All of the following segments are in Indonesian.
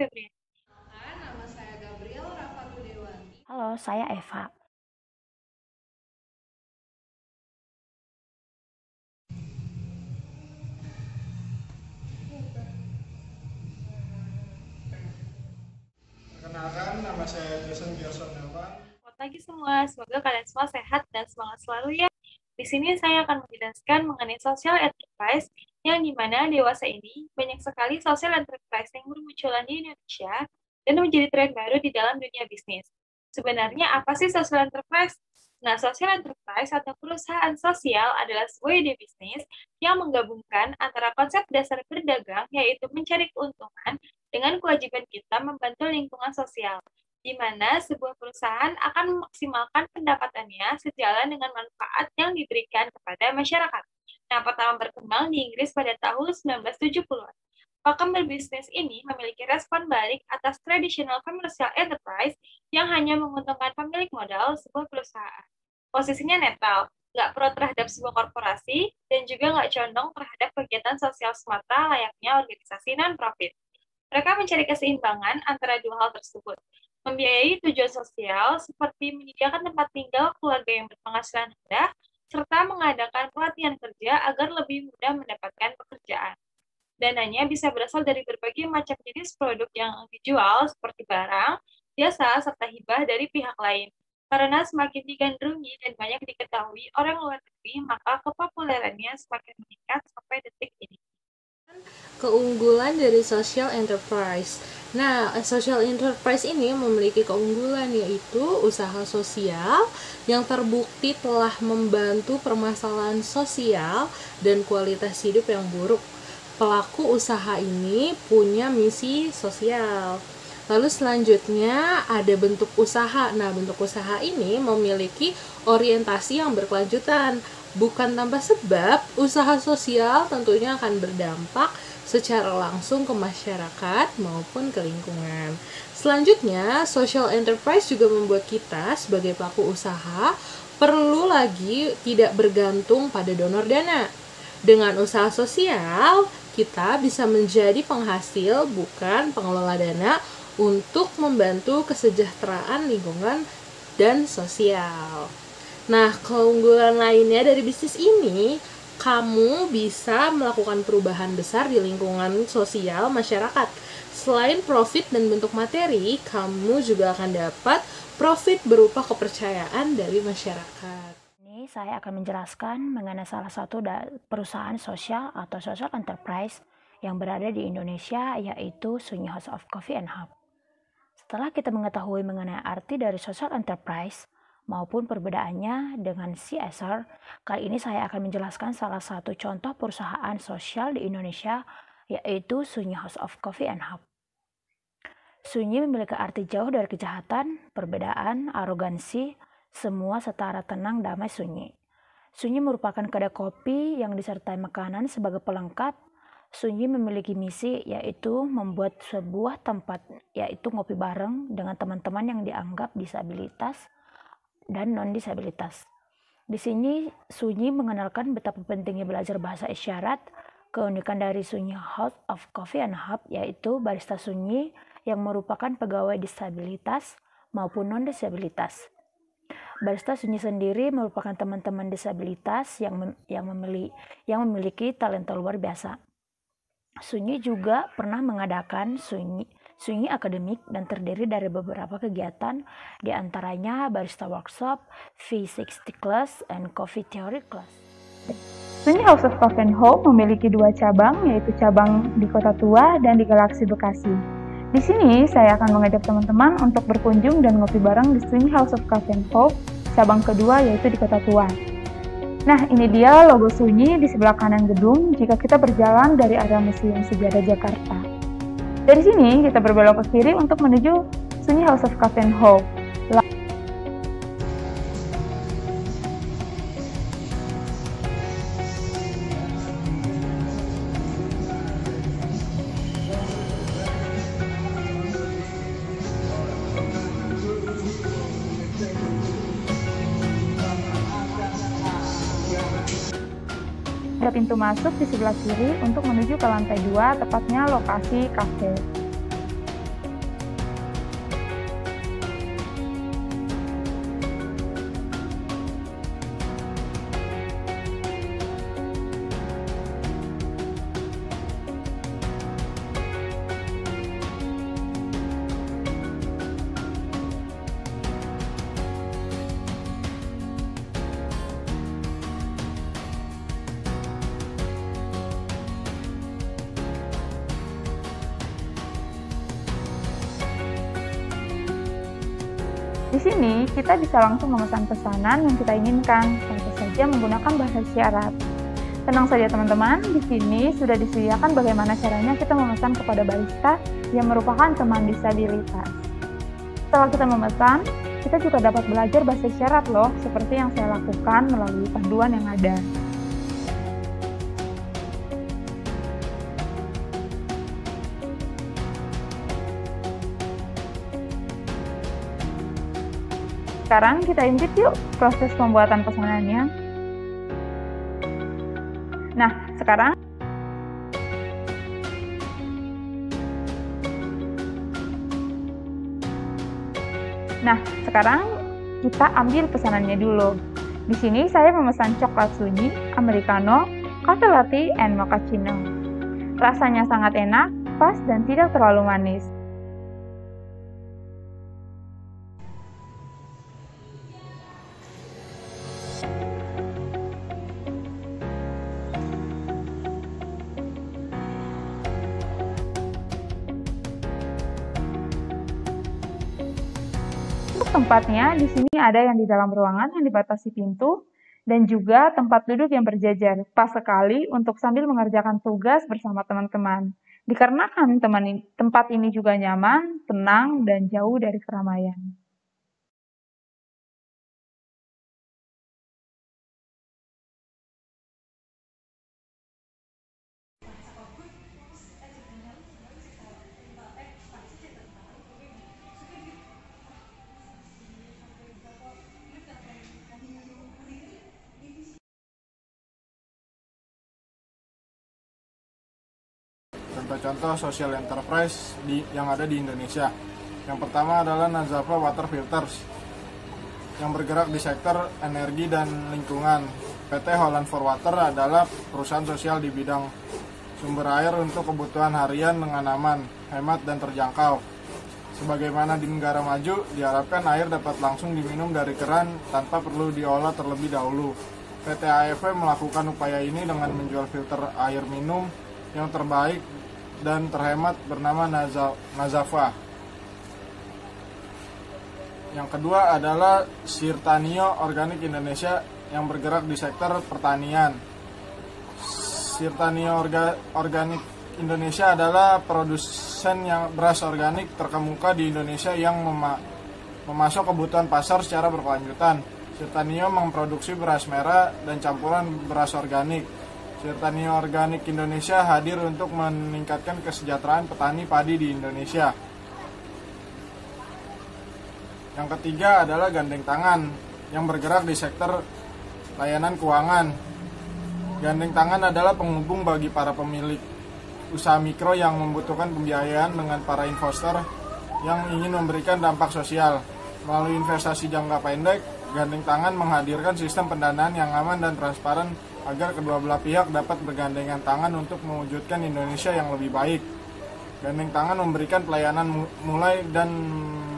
Febriani. Nama saya Gabriel Rafatudewanti. Halo, saya Eva. Perkenalkan, nama saya Jason Gerson Nelvan. Selamat pagi semua, semoga kalian semua sehat dan semangat selalu ya. Di sini saya akan menjelaskan mengenai social enterprise, yang dimana dewasa ini banyak sekali social enterprise yang bermunculan di Indonesia dan menjadi tren baru di dalam dunia bisnis. Sebenarnya apa sih social enterprise? Nah, social enterprise atau perusahaan sosial adalah sebuah ide bisnis yang menggabungkan antara konsep dasar berdagang, yaitu mencari keuntungan, dengan kewajiban kita membantu lingkungan sosial, di mana sebuah perusahaan akan memaksimalkan pendapatannya sejalan dengan manfaat yang diberikan kepada masyarakat. Nah, pertama berkembang di Inggris pada tahun 1970-an. Pakem berbisnis ini memiliki respon balik atas traditional commercial enterprise yang hanya menguntungkan pemilik modal sebuah perusahaan. Posisinya netral, nggak pro terhadap sebuah korporasi, dan juga nggak condong terhadap kegiatan sosial semata layaknya organisasi non-profit. Mereka mencari keseimbangan antara dua hal tersebut, membiayai tujuan sosial seperti menyediakan tempat tinggal keluarga yang berpenghasilan rendah, serta mengadakan pelatihan kerja agar lebih mudah mendapatkan pekerjaan. Dananya bisa berasal dari berbagai macam jenis produk yang dijual seperti barang, jasa, serta hibah dari pihak lain. Karena semakin digandrungi dan banyak diketahui orang luar negeri, maka kepopulerannya semakin meningkat sampai detik ini. Keunggulan dari social enterprise. Nah, social enterprise ini memiliki keunggulan yaitu usaha sosial yang terbukti telah membantu permasalahan sosial dan kualitas hidup yang buruk. Pelaku usaha ini punya misi sosial. Lalu selanjutnya ada bentuk usaha. Nah, bentuk usaha ini memiliki orientasi yang berkelanjutan. Bukan tanpa sebab, usaha sosial tentunya akan berdampak secara langsung ke masyarakat maupun ke lingkungan. Selanjutnya, social enterprise juga membuat kita sebagai pelaku usaha perlu lagi tidak bergantung pada donor dana. Dengan usaha sosial, kita bisa menjadi penghasil bukan pengelola dana untuk membantu kesejahteraan lingkungan dan sosial. Nah, keunggulan lainnya dari bisnis ini, kamu bisa melakukan perubahan besar di lingkungan sosial masyarakat. Selain profit dan bentuk materi, kamu juga akan dapat profit berupa kepercayaan dari masyarakat. Ini saya akan menjelaskan mengenai salah satu perusahaan sosial atau social enterprise yang berada di Indonesia, yaitu Sunyi House of Coffee and Hub. Setelah kita mengetahui mengenai arti dari social enterprise maupun perbedaannya dengan CSR, kali ini saya akan menjelaskan salah satu contoh perusahaan sosial di Indonesia, yaitu Sunyi House of Coffee and Hub. Sunyi memiliki arti jauh dari kejahatan, perbedaan, arogansi, semua setara, tenang, damai, sunyi. Sunyi merupakan kedai kopi yang disertai makanan sebagai pelengkap. Sunyi memiliki misi, yaitu membuat sebuah tempat, yaitu ngopi bareng dengan teman-teman yang dianggap disabilitas dan non-disabilitas. Di sini, Sunyi mengenalkan betapa pentingnya belajar bahasa isyarat. Keunikan dari Sunyi House of Coffee and Hub yaitu barista Sunyi yang merupakan pegawai disabilitas maupun non-disabilitas. Barista Sunyi sendiri merupakan teman-teman disabilitas yang memiliki talenta luar biasa. Sunyi juga pernah mengadakan Sunyi Akademik dan terdiri dari beberapa kegiatan, diantaranya barista workshop, V60 class, and coffee theory class. Sunyi House of Coffee and Hub memiliki 2 cabang, yaitu cabang di Kota Tua dan di Galaksi Bekasi. Di sini saya akan mengajak teman-teman untuk berkunjung dan ngopi bareng di Sunyi House of Coffee and Hub, cabang kedua yaitu di Kota Tua. Nah, ini dia logo Sunyi di sebelah kanan gedung jika kita berjalan dari area Museum Sejarah Jakarta. Dari sini kita berbelok ke kiri untuk menuju Sunyi House of Coffee and Hub. Ada pintu masuk di sebelah kiri untuk menuju ke lantai 2, tepatnya lokasi kafe. Di sini kita bisa langsung memesan pesanan yang kita inginkan, tentu saja menggunakan bahasa isyarat. Tenang saja teman-teman, di sini sudah disediakan bagaimana caranya kita memesan kepada barista yang merupakan teman disabilitas. Setelah kita memesan, kita juga dapat belajar bahasa isyarat loh, seperti yang saya lakukan melalui panduan yang ada. Sekarang kita intip yuk proses pembuatan pesanannya. Nah, sekarang kita ambil pesanannya dulu. Di sini saya memesan coklat sunyi, americano, cafe latte, and mochaccino. Rasanya sangat enak, pas, dan tidak terlalu manis. Tempatnya di sini ada yang di dalam ruangan yang dibatasi pintu dan juga tempat duduk yang berjajar. Pas sekali untuk sambil mengerjakan tugas bersama teman-teman. Dikarenakan tempat ini juga nyaman, tenang, dan jauh dari keramaian. Contoh-contoh social enterprise yang ada di Indonesia. Yang pertama adalah Nazafa Water Filters yang bergerak di sektor energi dan lingkungan. PT Holland for Water adalah perusahaan sosial di bidang sumber air untuk kebutuhan harian dengan aman, hemat, dan terjangkau. Sebagaimana di negara maju, diharapkan air dapat langsung diminum dari keran tanpa perlu diolah terlebih dahulu. PT AFW melakukan upaya ini dengan menjual filter air minum yang terbaik dan terhemat bernama Nazafa. Yang kedua adalah Sirtanio Organik Indonesia yang bergerak di sektor pertanian. Sirtanio Organik Indonesia adalah produsen yang beras organik terkemuka di Indonesia yang memasok kebutuhan pasar secara berkelanjutan. Sirtanio memproduksi beras merah dan campuran beras organik. Sirtanio Organik Indonesia hadir untuk meningkatkan kesejahteraan petani padi di Indonesia. Yang ketiga adalah Gandeng Tangan yang bergerak di sektor layanan keuangan. Gandeng Tangan adalah penghubung bagi para pemilik usaha mikro yang membutuhkan pembiayaan dengan para investor yang ingin memberikan dampak sosial. Melalui investasi jangka pendek, Gandeng Tangan menghadirkan sistem pendanaan yang aman dan transparan agar kedua belah pihak dapat bergandengan tangan untuk mewujudkan Indonesia yang lebih baik. Gandeng Tangan memberikan pelayanan mulai dan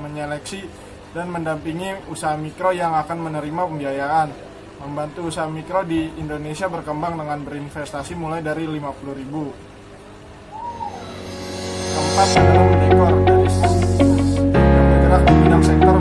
menyeleksi dan mendampingi usaha mikro yang akan menerima pembiayaan. Membantu usaha mikro di Indonesia berkembang dengan berinvestasi mulai dari 50.000. Keempat adalah Mendekor yang bergerak di bidang sektor